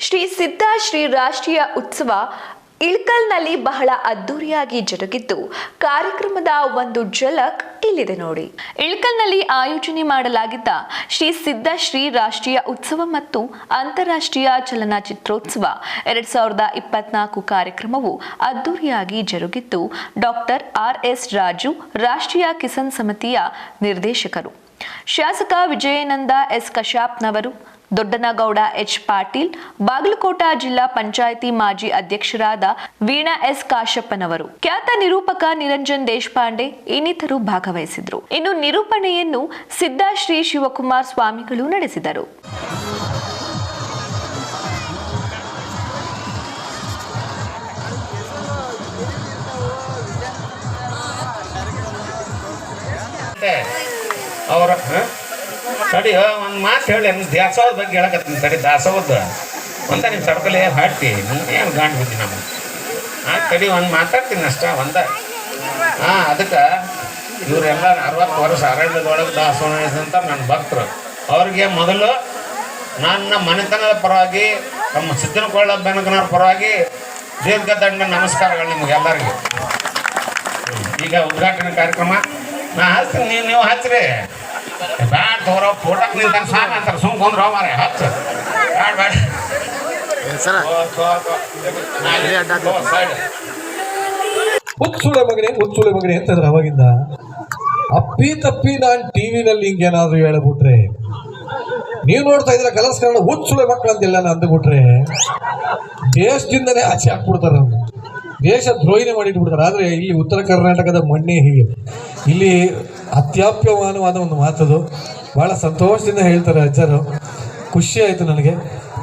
ಶ್ರೀ ಸಿದ್ಧ ಶ್ರೀ ರಾಷ್ಟ್ರೀಯ ಉತ್ಸವ ಇಳಕಲ್ನಲ್ಲಿ ಬಹಳ ಅದ್ದೂರಿಯಾಗಿ ಜರುಗಿದ್ದು ಕಾರ್ಯಕ್ರಮದ ಒಂದು ಝಲಕ್ ಇಲ್ಲಿದೆ ನೋಡಿ. ಇಳಕಲ್ನಲ್ಲಿ ಆಯೋಜನೆ ಮಾಡಲಾಗಿದ್ದ ಶ್ರೀ ಸಿದ್ಧ ಶ್ರೀ ರಾಷ್ಟ್ರೀಯ ಉತ್ಸವ ಮತ್ತು ಅಂತಾರಾಷ್ಟ್ರೀಯ ಚಲನಚಿತ್ರೋತ್ಸವ 2024 ಕಾರ್ಯಕ್ರಮವು ಅದ್ದೂರಿಯಾಗಿ ಜರುಗಿದ್ದು ಡಾಕ್ಟರ್ RS ರಾಜು ರಾಷ್ಟ್ರೀಯ ಕಿಸಾನ್ ಸಮಿತಿಯ ನಿರ್ದೇಶಕರು, ಶಾಸಕ ವಿಜಯಾನಂದ S ಕಶ್ಯಪ್ನವರು, ದೊಡ್ಡನಗೌಡ H ಪಾಟೀಲ್, ಬಾಗಲಕೋಟ ಜಿಲ್ಲಾ ಪಂಚಾಯಿತಿ ಮಾಜಿ ಅಧ್ಯಕ್ಷರಾದ ವೀಣಾ S ಕಾಶಪ್ಪನವರು, ಖ್ಯಾತ ನಿರೂಪಕ ನಿರಂಜನ್ ದೇಶಪಾಂಡೆ ಇನ್ನಿತರು ಭಾಗವಹಿಸಿದ್ರು. ಇನ್ನು ನಿರೂಪಣೆಯನ್ನು ಸಿದ್ಧ ಶ್ರೀ ಶಿವಕುಮಾರ್ ಸ್ವಾಮಿಗಳು ನಡೆಸಿದರು. ತಡಿ ಒಂದು ಮಾತು ಹೇಳಿ ದಾಸೋಹದ ಬಗ್ಗೆ ಹೇಳಕತ್ತೀನಿ. ತಡಿ, ದಾಸೋಹದ ಒಂದ ನಿಮ್ಮ ಸಡ್ಕಲೆ ಹಾಡ್ತಿ ಏನು ಗಾಂಡ್ ಬಿದ್ದಿ ನಮ್ಗೆ. ತಡಿ ಒಂದು ಮಾತಾಡ್ತೀನಿ ಅಷ್ಟ ಒಂದ. ಅದಕ್ಕೆ ಇವರೆಲ್ಲ 60 ವರ್ಷ ಅರಣ್ಯದೊಳಗೆ ದಾಸೋಹ ಅಂತ ನನ್ನ ಭಕ್ತರು. ಅವ್ರಿಗೆ ಮೊದಲು ನನ್ನ ಮನೆತನದ ಪರವಾಗಿ, ನಮ್ಮ ಸಿದ್ದನಕೊಳ್ಳ ಬೆನಕನವ್ರ ಪರವಾಗಿ ದೀರ್ಘದಂಡ ನಮಸ್ಕಾರಗಳು ನಿಮಗೆಲ್ಲರಿಗೂ. ಈಗ ಉದ್ಘಾಟನೆ ಕಾರ್ಯಕ್ರಮ ನಾ ಹಚ್ತೀನಿ, ನೀವು ಹಚ್ಚ್ರಿ. ಬ್ಯಾಡ ತೋರೋ ಫೋಟೋಕ್ಕೆ ನಿಂತ ಸಾಂಗ್ ಅಂತಾರೆ, ಸುಮ್ಕೊಂಡ್ರು ಮಾರೆ ಹಚ್ಚ ಬ್ಯಾಡ ಬ್ಯಾಡ. ಹುಚ್ಚುಳೆ ಮಗನೆ ಅಂತಂದ್ರೆ ಅವಾಗಿಂದ ಅಪ್ಪಿ ತಪ್ಪಿ ನಾನು ಟಿವಿನಲ್ಲಿ ಹಿಂಗೇನಾದ್ರು ಹೇಳ್ಬಿಟ್ರೆ, ನೀವು ನೋಡ್ತಾ ಇದ್ರೆ ಕಲರ್ಸ್ ಕನ್ನಡ ಹುಚ್ಚುಳೆ ಮಕ್ಕಳು ಅಂತೆಲ್ಲ ಅಂದ್ಬಿಟ್ರೆ ದೇಶದಿಂದನೇ ಆಚೆ ಹಾಕ್ಬಿಡ್ತಾರೆ, ನಮ್ಗೆ ದೇಶ ದ್ರೋಹಿನೇ ಮಾಡಿಟ್ಬಿಡ್ತಾರೆ. ಆದರೆ ಇಲ್ಲಿ ಉತ್ತರ ಕರ್ನಾಟಕದ ಮಣ್ಣೆ ಹೀಗೆ. ಇಲ್ಲಿ ಅತ್ಯಾಪ್ಯಮಾನವಾದ ಒಂದು ಮಾತದು. ಭಾಳ ಸಂತೋಷದಿಂದ ಹೇಳ್ತಾರೆ ಅಜ್ಜರು. ಖುಷಿ ಆಯಿತು ನನಗೆ.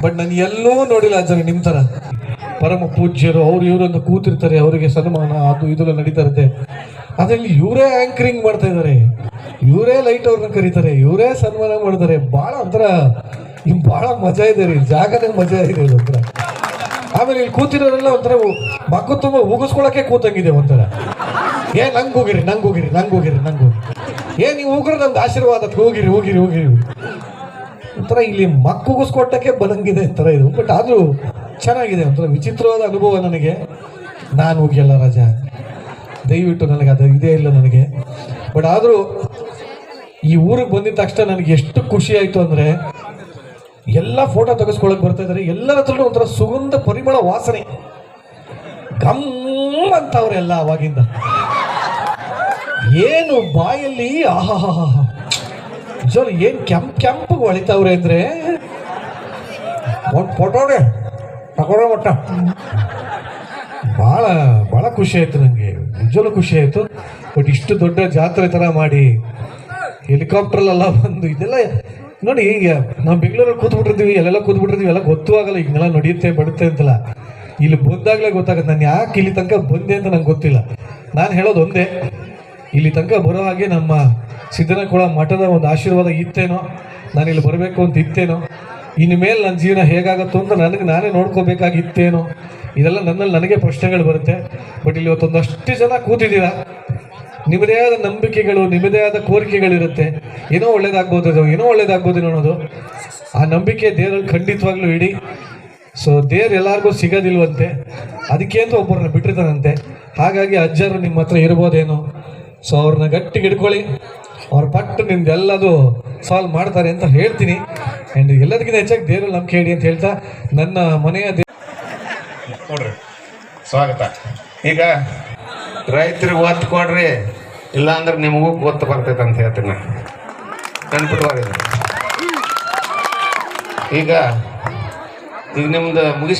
ಬಟ್ ನಾನು ಎಲ್ಲೂ ನೋಡಿಲ್ಲ ಅಜ್ಜರು ನಿಮ್ಮ ಥರ ಪರಮ ಪೂಜ್ಯರು ಅವ್ರು ಇವರೊಂದು ಕೂತಿರ್ತಾರೆ, ಅವರಿಗೆ ಸನ್ಮಾನ ಅದು ಇದೆಲ್ಲ ನಡೀತಾ ಇರುತ್ತೆ. ಅದರಲ್ಲಿ ಇವರೇ ಆ್ಯಂಕರಿಂಗ್ ಮಾಡ್ತಾ ಇದ್ದಾರೆ, ಇವರೇ ಲೈಟ್ ಅವ್ರನ್ನ ಕರೀತಾರೆ, ಇವರೇ ಸನ್ಮಾನ ಮಾಡ್ತಾರೆ. ಭಾಳ ಒಂಥರ ಭಾಳ ಮಜಾ ಇದೆ ರೀ, ಜಾಗದಾಗ ಮಜಾ ಇದೆ ಒಂಥರ. ಆಮೇಲೆ ಇಲ್ಲಿ ಕೂತಿರೋರೆಲ್ಲ ಒಂಥರ ಮಕ್ಕ ತುಂಬ ಉಗಿಸ್ಕೊಳಕ್ಕೆ ಕೂತಂಗಿದೆ ಒಂಥರ. ನಂಗೆ ಹೋಗಿರಿ ನೀವು ಹೋಗ್ರೆ ನಮ್ದು ಆಶೀರ್ವಾದ, ಹೋಗಿರಿ ಒಂಥರ ಇಲ್ಲಿ ಮಕ್ಕ ಉಗಿಸ್ಕೊಟ್ಟಕ್ಕೆ ಬರಂಗಿದೆ ಒಂಥರ ಇದು. ಬಟ್ ಆದರೂ ಚೆನ್ನಾಗಿದೆ, ಒಂಥರ ವಿಚಿತ್ರವಾದ ಅನುಭವ ನನಗೆ. ನಾನು ಹೋಗಿಲ್ಲ ರಾಜ, ದಯವಿಟ್ಟು ನನಗೆ ಅದು ಇದೇ ಇಲ್ಲ ನನಗೆ. ಬಟ್ ಆದರೂ ಈ ಊರಿಗೆ ಬಂದಿದ್ದ ತಕ್ಷಣ ನನಗೆ ಎಷ್ಟು ಖುಷಿ ಆಯಿತು ಅಂದರೆ, ಎಲ್ಲ ಫೋಟೋ ತೆಗೆಸ್ಕೊಳಕ್ಕೆ ಬರ್ತಾ ಇದ್ದಾರೆ. ಎಲ್ಲರ ಹತ್ರನೂ ಒಂಥರ ಸುಗಂಧ ಪರಿಮಳ ವಾಸನೆ ಗಮ್ ಅಂತವ್ರೆಲ್ಲ. ಅವಾಗಿಂದ ಏನು ಬಾಯಲ್ಲಿ ಆಹಾಹಾ ಜೋರು ಏನು ಕೆಂಪು ಹೊಳಿತಾವ್ರೆ ಅಂದರೆ, ಒಂದು ಫೋಟೋನೇ ತಗೊಳ್ಳೋ ಮಟ್ಟ. ಭಾಳ ಖುಷಿ ಆಯಿತು ನನಗೆ, ನಿಜವೂ ಖುಷಿ ಆಯಿತು. ಬಟ್ ಇಷ್ಟು ದೊಡ್ಡ ಜಾತ್ರೆ ಥರ ಮಾಡಿ ಹೆಲಿಕಾಪ್ಟ್ರಲ್ಲೆಲ್ಲ ಬಂದು ಇದೆಲ್ಲ ನೋಡಿ. ಈಗ ನಾವು ಬೆಂಗಳೂರಲ್ಲಿ ಕೂತ್ಬಿಟ್ಟಿರ್ತೀವಿ, ಎಲ್ಲೆಲ್ಲ ಕೂತ್ಬಿಟ್ಟಿರ್ತೀವಿ, ಎಲ್ಲ ಗೊತ್ತೂ ಆಗಲ್ಲ ಈಗೆಲ್ಲ ನಡೆಯುತ್ತೆ ಬಡುತ್ತೆ ಅಂತಲ್ಲ. ಇಲ್ಲಿ ಬಂದಾಗಲೇ ಗೊತ್ತಾಗುತ್ತೆ. ನಾನು ಯಾಕೆ ಇಲ್ಲಿ ತನಕ ಬಂದೆ ಅಂತ ನಂಗೆ ಗೊತ್ತಿಲ್ಲ. ನಾನು ಹೇಳೋದು ಒಂದೇ, ಇಲ್ಲಿ ತನಕ ಬರೋ ಹಾಗೆ ನಮ್ಮ ಸಿದ್ದನಕೊಳ ಮಠದ ಒಂದು ಆಶೀರ್ವಾದ ಇತ್ತೇನೋ, ನಾನು ಇಲ್ಲಿ ಬರಬೇಕು ಅಂತ ಇತ್ತೇನೋ, ಇನ್ನು ಮೇಲೆ ನನ್ನ ಜೀವನ ಹೇಗಾಗುತ್ತೋ ಅಂತ ನಾನೇ ನೋಡ್ಕೋಬೇಕಾಗಿತ್ತೇನೋ, ಇದೆಲ್ಲ ನನ್ನಲ್ಲಿ ನನಗೆ ಪ್ರಶ್ನೆಗಳು ಬರುತ್ತೆ. ಬಟ್ ಇಲ್ಲಿ ಇವತ್ತೊಂದಷ್ಟು ಜನ ಕೂತಿದ್ದೀರಾ, ನಿಮ್ಮದೇ ಆದ ನಂಬಿಕೆಗಳು, ನಿಮ್ಮದೇ ಆದ ಕೋರಿಕೆಗಳಿರುತ್ತೆ. ಏನೋ ಒಳ್ಳೇದಾಗ್ಬೋದು ಅನ್ನೋದು ಆ ನಂಬಿಕೆ ದೇವರಲ್ಲಿ ಖಂಡಿತವಾಗ್ಲೂ ಇಡಿ. ಸೊ ದೇವ್ರು ಎಲ್ಲರಿಗೂ ಸಿಗೋದಿಲ್ವಂತೆ, ಅದಕ್ಕೆ ಅಂತ ಒಬ್ಬರನ್ನ ಬಿಟ್ಟಿರ್ತಾನಂತೆ. ಹಾಗಾಗಿ ಅಜ್ಜರು ನಿಮ್ಮ ಹತ್ರ ಇರ್ಬೋದೇನೋ. ಸೊ ಅವ್ರನ್ನ ಗಟ್ಟಿಗೆ ಹಿಡ್ಕೊಳ್ಳಿ, ಅವ್ರ ಪಟ್ಟು ನಿಮ್ದೆಲ್ಲದು ಸಾಲ್ವ್ ಮಾಡ್ತಾರೆ ಅಂತ ಹೇಳ್ತೀನಿ. ಆ್ಯಂಡ್ ಎಲ್ಲದಕ್ಕಿಂತ ಹೆಚ್ಚಾಗಿ ದೇವರಲ್ಲಿ ನಂಬಿಕೆ ಇಡಿ ಅಂತ ಹೇಳ್ತಾ ನನ್ನ ಮನೆಯ ನೋಡ್ರಿ ಸ್ವಾಗತ. ಈಗ ರೈತರಿಗೆ ಒತ್ತು ಕೊಡ್ರಿ, ಇಲ್ಲಾಂದ್ರೆ ನಿಮಗೂ ಗೊತ್ತು ಬರ್ತೈತೆ ಅಂತ ಹೇಳ್ತೀನಿ ನಾನು. ನೆನ್ಪಿಟ್ವಾಗಿ ಈಗ ನಿಮ್ದು ಮುಗಿಸ್